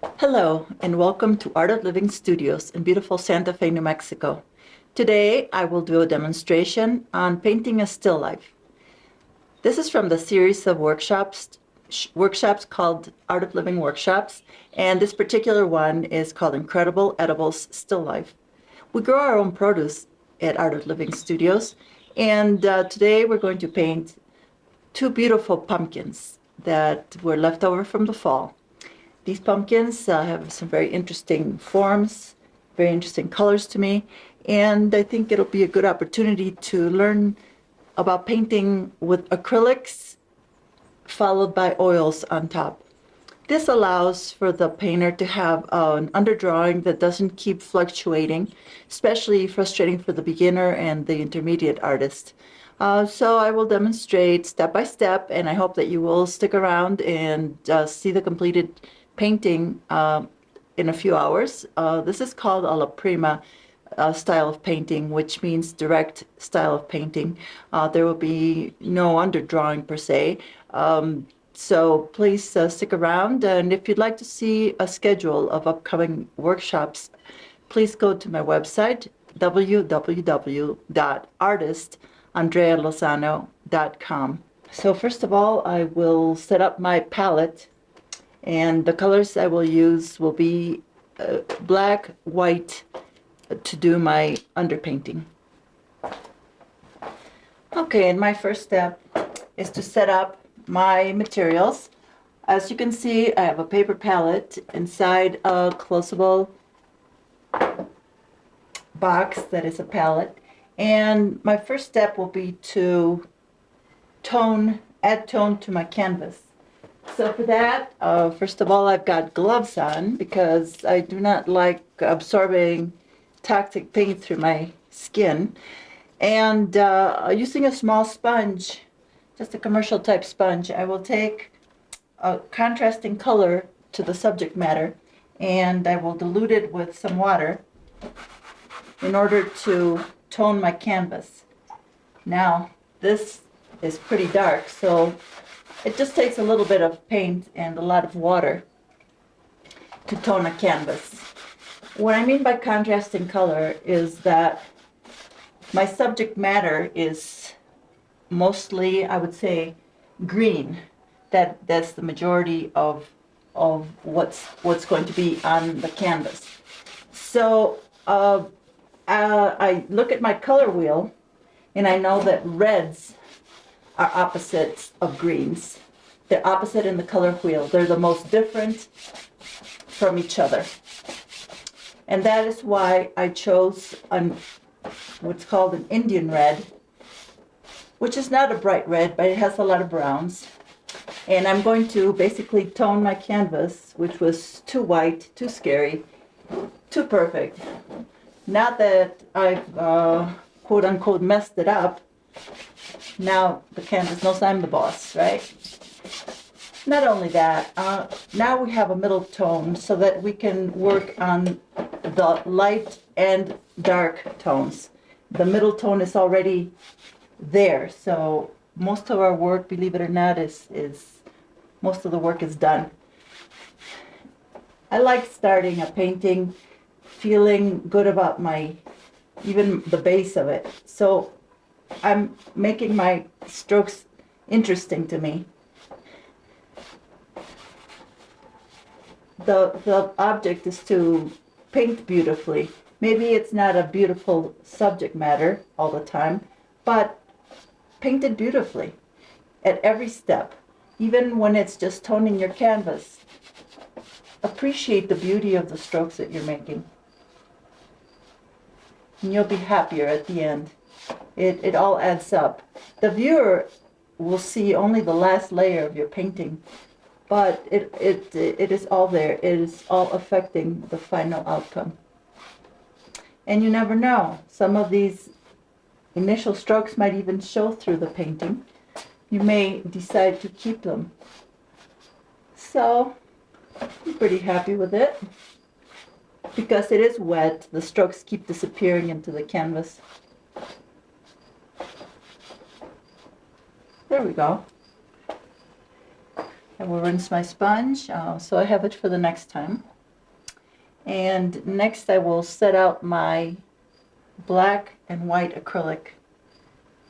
Hello, and welcome to Art of Living Studios in beautiful Santa Fe, New Mexico. Today, I will do a demonstration on painting a still life. This is from the series of workshops called Art of Living Workshops, and this particular one is called Incredible Edibles Still Life. We grow our own produce at Art of Living Studios, and today we're going to paint two beautiful pumpkins that were left over from the fall. These pumpkins have some very interesting forms, very interesting colors to me, and I think it'll be a good opportunity to learn about painting with acrylics followed by oils on top. This allows for the painter to have an underdrawing that doesn't keep fluctuating, especially frustrating for the beginner and the intermediate artist. So I will demonstrate step by step, and I hope that you will stick around and see the completed painting in a few hours. This is called a La Prima style of painting, which means direct style of painting. There will be no underdrawing per se. So please stick around. And if you'd like to see a schedule of upcoming workshops, please go to my website, www.artistandrealozano.com. So first of all, I will set up my palette, and the colors I will use will be black, white, to do my underpainting. Okay, and my first step is to set up my materials. As you can see, I have a paper palette inside a closable box that is a palette. And my first step will be to add tone to my canvas. So for that, first of all, I've got gloves on because I do not like absorbing toxic paint through my skin. And using a small sponge, just a commercial type sponge, I will take a contrasting color to the subject matter, and I will dilute it with some water in order to tone my canvas. Now, this is pretty dark, so it just takes a little bit of paint and a lot of water to tone a canvas. What I mean by contrasting color is that my subject matter is mostly, I would say, green. That's the majority of what's going to be on the canvas. So I look at my color wheel, and I know that reds are opposites of greens. They're opposite in the color wheel. They're the most different from each other. And that is why I chose what's called an Indian red, which is not a bright red, but it has a lot of browns. And I'm going to basically tone my canvas, which was too white, too scary, too perfect. Not that I've quote unquote messed it up. Now the canvas knows I'm the boss, right? Not only that, now we have a middle tone so that we can work on the light and dark tones. The middle tone is already there, so most of our work, believe it or not, most of the work is done. I like starting a painting feeling good about even the base of it. So I'm making my strokes interesting to me. The object is to paint beautifully. Maybe it's not a beautiful subject matter all the time, but paint it beautifully at every step. Even when it's just toning your canvas, appreciate the beauty of the strokes that you're making. And you'll be happier at the end. It all adds up. The viewer will see only the last layer of your painting, but it is all there. It is all affecting the final outcome. And you never know. Some of these initial strokes might even show through the painting. You may decide to keep them. So I'm pretty happy with it. Because it is wet, the strokes keep disappearing into the canvas. There we go. I will rinse my sponge, so I have it for the next time. And next I will set out my black and white acrylic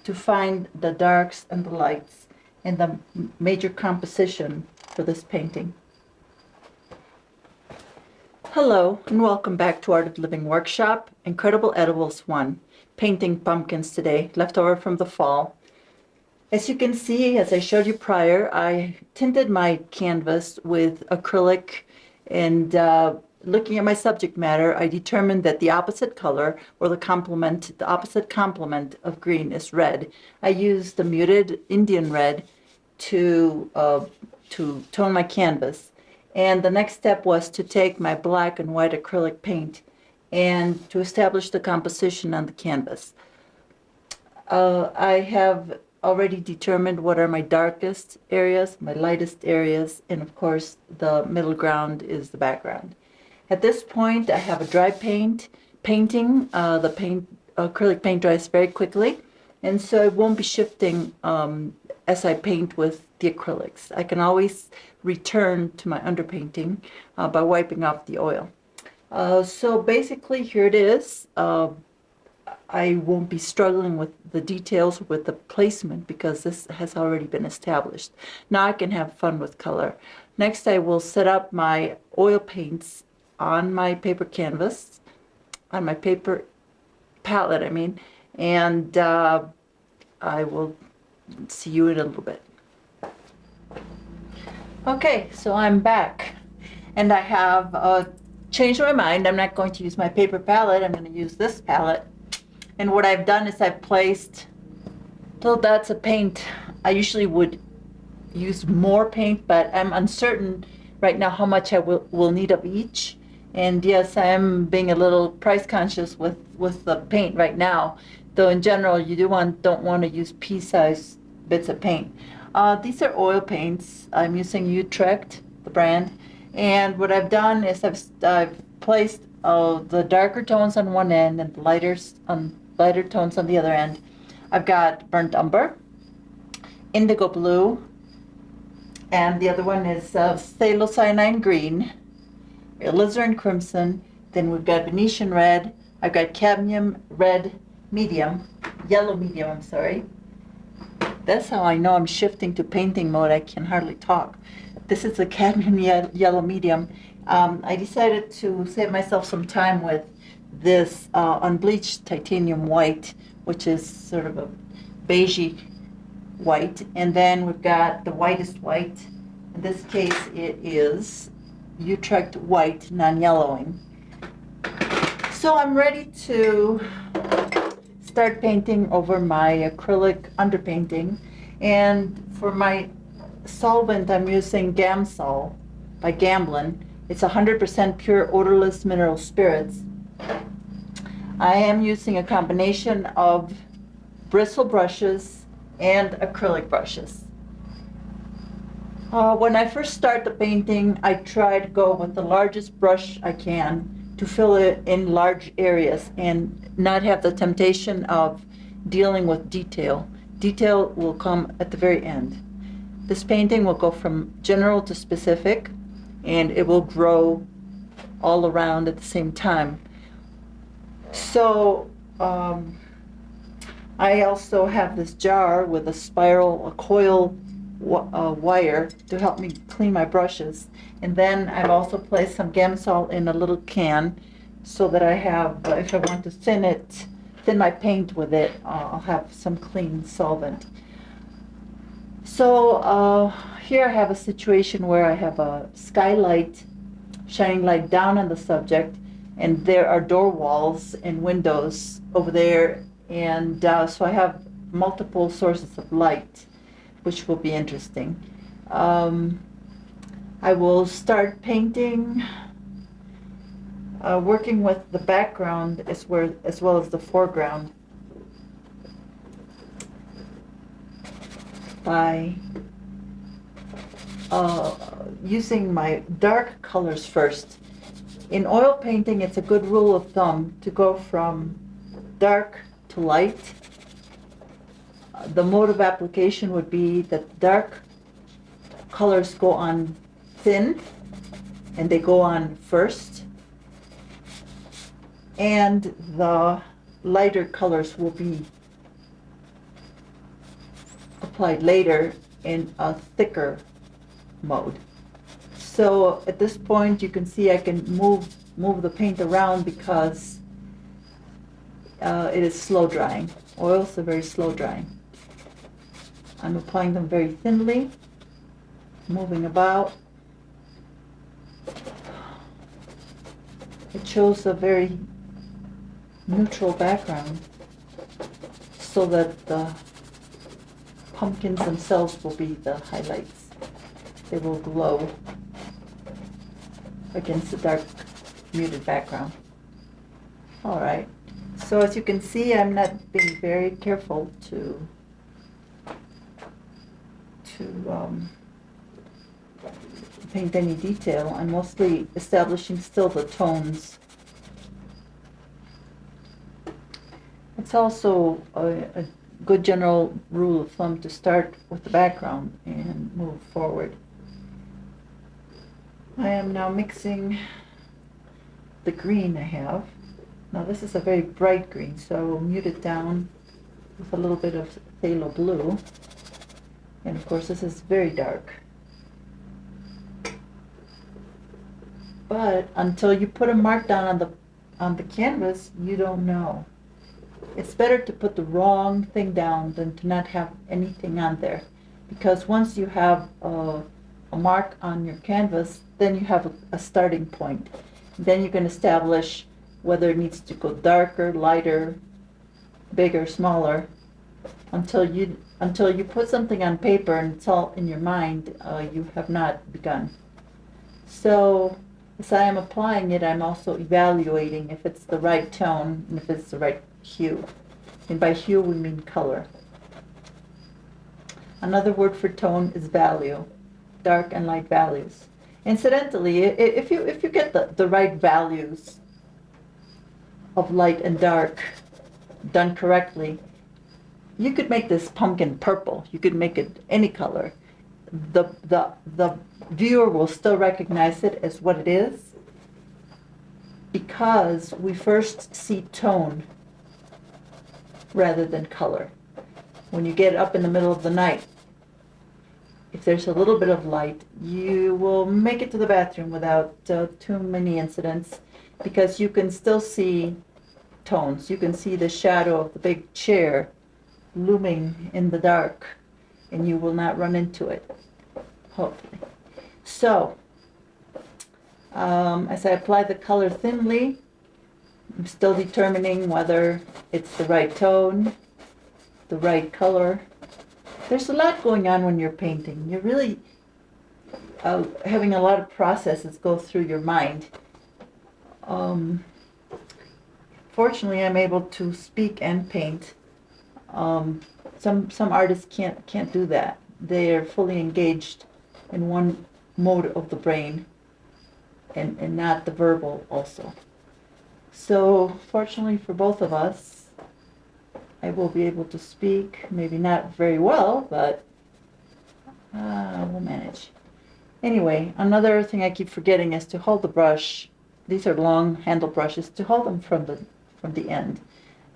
to find the darks and the lights and the major composition for this painting. Hello and welcome back to Art of Living Workshop, Incredible Edibles 1, painting pumpkins today, left over from the fall. As you can see, as I showed you prior, I tinted my canvas with acrylic, and looking at my subject matter, I determined that the opposite color, or the opposite complement of green is red. I used the muted Indian red to tone my canvas. And the next step was to take my black and white acrylic paint and to establish the composition on the canvas. I have already determined what are my darkest areas, my lightest areas, and of course the middle ground is the background. At this point I have a dry painting. The acrylic paint dries very quickly, and so I won't be shifting as I paint with the acrylics. I can always return to my underpainting by wiping off the oil. So basically here it is. I won't be struggling with the details with the placement because this has already been established. Now I can have fun with color. Next I will set up my oil paints on my paper canvas, on my paper palette I mean, and I will see you in a little bit. Okay, so I'm back and I have changed my mind. I'm not going to use my paper palette, I'm going to use this palette. And what I've done is I've placed little dots of paint. I usually would use more paint, but I'm uncertain right now how much I will need of each. And yes, I am being a little price conscious with the paint right now. Though in general, you don't want to use pea-sized bits of paint. These are oil paints. I'm using Utrecht, the brand. And what I've done is I've placed the darker tones on one end and the lighter tones on the other end. I've got burnt umber, indigo blue, and the other one is phthalocyanine green, alizarin crimson. Then we've got Venetian red. I've got cadmium red medium, yellow medium, I'm sorry. That's how I know I'm shifting to painting mode. I can hardly talk. This is the cadmium yellow medium. I decided to save myself some time with this unbleached titanium white, which is sort of a beigey white. And then we've got the whitest white. In this case, it is Utrecht white, non-yellowing. So I'm ready to start painting over my acrylic underpainting. And for my solvent, I'm using Gamsol by Gamblin. It's 100% pure odorless mineral spirits. I am using a combination of bristle brushes and acrylic brushes. When I first start the painting, I try to go with the largest brush I can to fill it in large areas and not have the temptation of dealing with detail. Detail will come at the very end. This painting will go from general to specific, and it will grow all around at the same time. So I also have this jar with a coil wire to help me clean my brushes. And then I've also placed some Gamsol in a little can so that I have, if I want to thin my paint with it, I'll have some clean solvent. So here I have a situation where I have a skylight shining light down on the subject, and there are door walls and windows over there, and so I have multiple sources of light, which will be interesting. I will start painting, working with the background as well as the foreground by using my dark colors first. In oil painting, it's a good rule of thumb to go from dark to light. The mode of application would be that dark colors go on thin, and they go on first, and the lighter colors will be applied later in a thicker mode. So at this point, you can see I can move the paint around because it is slow drying. Oils are very slow drying. I'm applying them very thinly, moving about. It shows a very neutral background so that the pumpkins themselves will be the highlights. They will glow against the dark muted background. All right, so as you can see, I'm not being very careful to paint any detail. I'm mostly establishing still the tones. It's also a good general rule of thumb to start with the background and move forward. I am now mixing the green I have. Now this is a very bright green, so mute it down with a little bit of phthalo blue. And of course this is very dark. But until you put a mark down on the canvas, you don't know. It's better to put the wrong thing down than to not have anything on there. Because once you have a mark on your canvas, then you have a starting point. Then you can establish whether it needs to go darker, lighter, bigger, smaller, until you put something on paper and it's all in your mind, you have not begun. So as I am applying it, I'm also evaluating if it's the right tone and if it's the right hue. And by hue we mean color. Another word for tone is value, dark and light values. Incidentally, if you get the right values of light and dark done correctly, you could make this pumpkin purple. You could make it any color. The viewer will still recognize it as what it is because we first see tone rather than color. When you get up in the middle of the night, if there's a little bit of light, you will make it to the bathroom without too many incidents because you can still see tones. You can see the shadow of the big chair looming in the dark, and you will not run into it, hopefully. So, as I apply the color thinly, I'm still determining whether it's the right tone, the right color. There's a lot going on when you're painting. You're really having a lot of processes go through your mind. Fortunately, I'm able to speak and paint. Some artists can't do that. They are fully engaged in one mode of the brain and not the verbal also. So fortunately for both of us, I will be able to speak, maybe not very well, but we'll manage. Anyway, another thing I keep forgetting is to hold the brush. These are long handle brushes, to hold them from the end.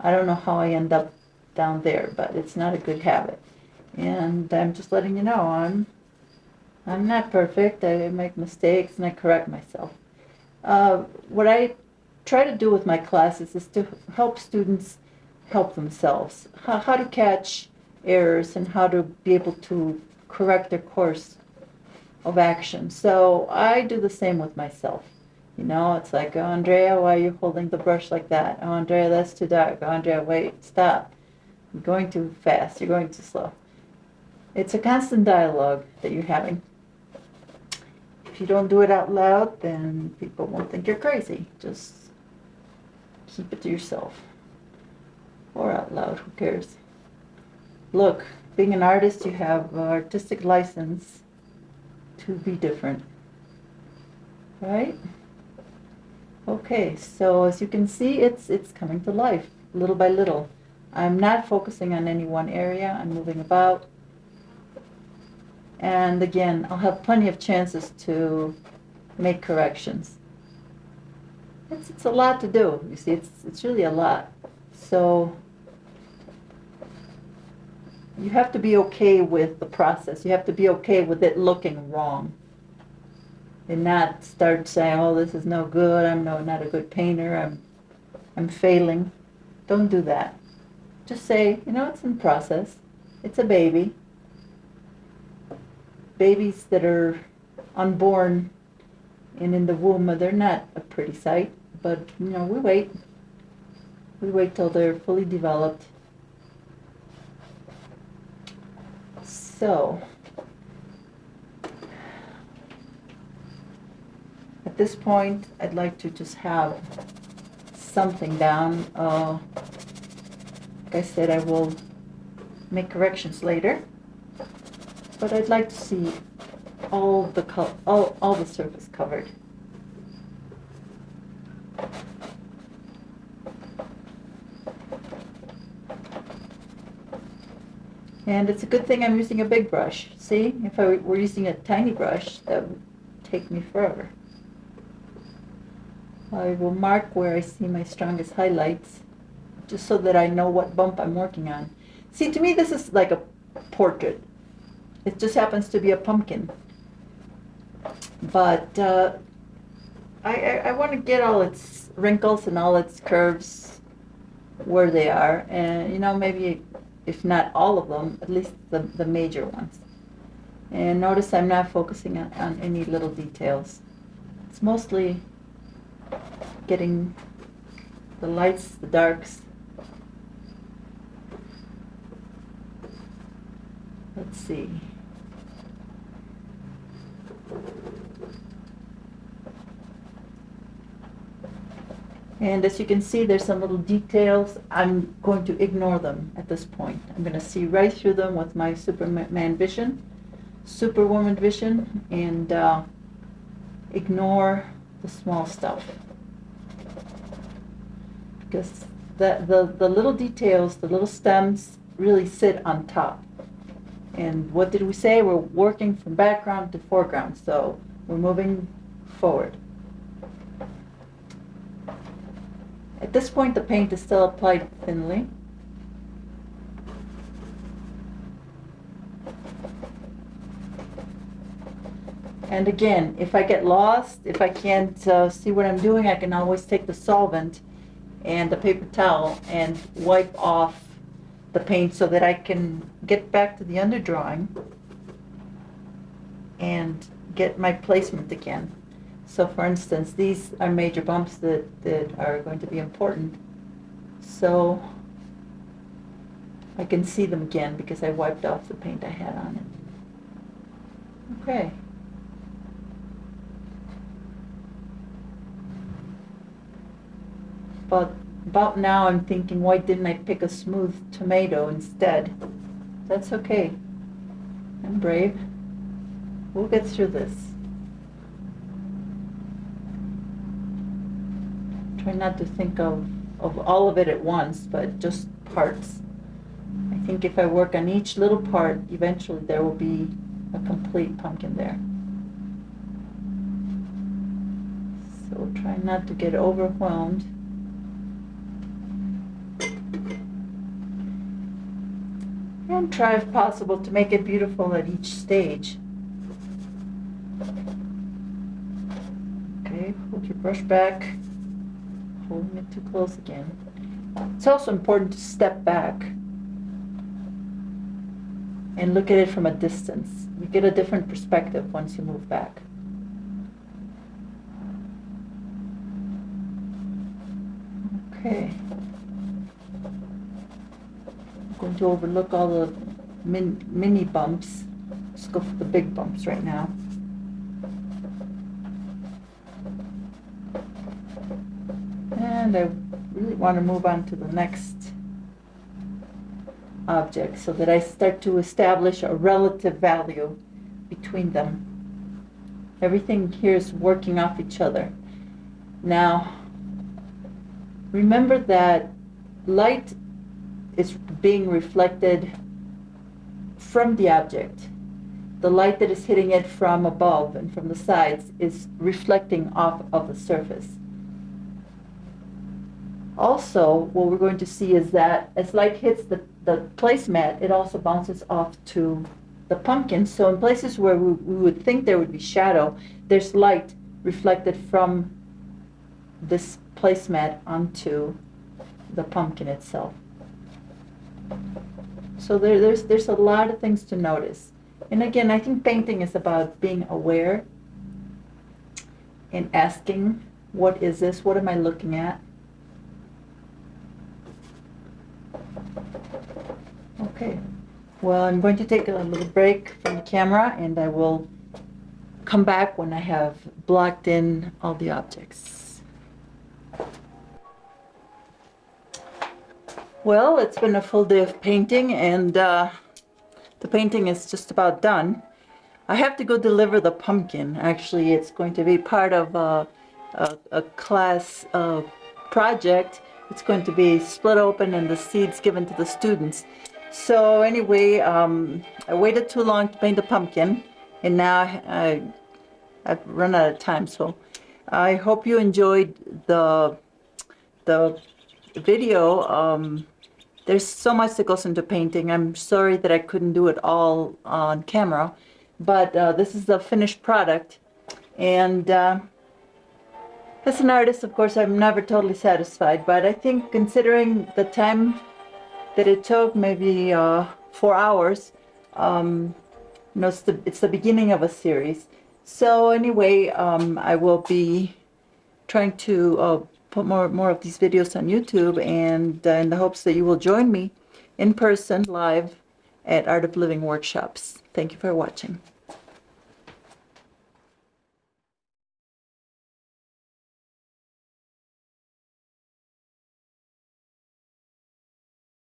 I don't know how I end up down there, but it's not a good habit. And I'm just letting you know, I'm not perfect. I make mistakes and I correct myself. What I try to do with my classes is to help students help themselves, how to catch errors and how to be able to correct their course of action. So I do the same with myself. You know, it's like, oh, Andrea, why are you holding the brush like that? Oh, Andrea, that's too dark. Oh, Andrea, wait, stop. You're going too fast. You're going too slow. It's a constant dialogue that you're having. If you don't do it out loud, then people won't think you're crazy. Just keep it to yourself. Or out loud, who cares? Look, being an artist, you have artistic license to be different. Right? Okay, so as you can see, it's coming to life, little by little. I'm not focusing on any one area. I'm moving about. And again, I'll have plenty of chances to make corrections. It's a lot to do, you see, it's really a lot. So you have to be okay with the process. You have to be okay with it looking wrong. And not start saying, oh, this is no good, I'm not a good painter, I'm failing. Don't do that. Just say, it's in process. It's a baby. Babies that are unborn and in the womb, they're not a pretty sight, but we wait. We wait till they're fully developed. So, at this point, I'd like to just have something down. Like I said, I will make corrections later, but I'd like to see all the surface covered. And it's a good thing I'm using a big brush. See, if I were using a tiny brush, that would take me forever. I will mark where I see my strongest highlights, just so that I know what bump I'm working on. See, to me this is like a portrait. It just happens to be a pumpkin. But I want to get all its wrinkles and all its curves where they are, and maybe if not all of them, at least the major ones. And notice I'm not focusing on any little details. It's mostly getting the lights, the darks. Let's see. And as you can see, there's some little details. I'm going to ignore them at this point. I'm going to see right through them with my Superman vision, Superwoman vision, and ignore the small stuff. Because the little details, the little stems, really sit on top. And what did we say? We're working from background to foreground, so we're moving forward. At this point, the paint is still applied thinly. And again, if I get lost, if I can't see what I'm doing, I can always take the solvent and the paper towel and wipe off the paint so that I can get back to the underdrawing and get my placement again. So for instance, these are major bumps that are going to be important. So I can see them again because I wiped off the paint I had on it. Okay. But about now I'm thinking, why didn't I pick a smooth tomato instead? That's okay. I'm brave. We'll get through this. Try not to think of all of it at once, but just parts. I think if I work on each little part, eventually there will be a complete pumpkin there. So try not to get overwhelmed. And try, if possible, to make it beautiful at each stage. Okay, hold your brush back. Holding it too close again. It's also important to step back and look at it from a distance. You get a different perspective once you move back. Okay. I'm going to overlook all the mini bumps. Let's go for the big bumps right now. And I really want to move on to the next object so that I start to establish a relative value between them. Everything here is working off each other. Now, remember that light is being reflected from the object, the light that is hitting it from above and from the sides is reflecting off of the surface. Also, what we're going to see is that as light hits the placemat, it also bounces off to the pumpkin. So in places where we would think there would be shadow, there's light reflected from this placemat onto the pumpkin itself. So there's a lot of things to notice. And again, I think painting is about being aware and asking, what is this? What am I looking at? Okay, well, I'm going to take a little break from the camera, and I will come back when I have blocked in all the objects. Well, it's been a full day of painting, and the painting is just about done. I have to go deliver the pumpkin. Actually, it's going to be part of a class project. It's going to be split open and the seeds given to the students. So anyway, I waited too long to paint the pumpkin, and now I've run out of time. So I hope you enjoyed the video. There's so much that goes into painting. I'm sorry that I couldn't do it all on camera, but this is the finished product. And as an artist, of course, I'm never totally satisfied, but I think considering the time that it took, maybe 4 hours, you know, it's the beginning of a series. So anyway, I will be trying to put more of these videos on YouTube, and in the hopes that you will join me in person live at Art of Living workshops. Thank you for watching.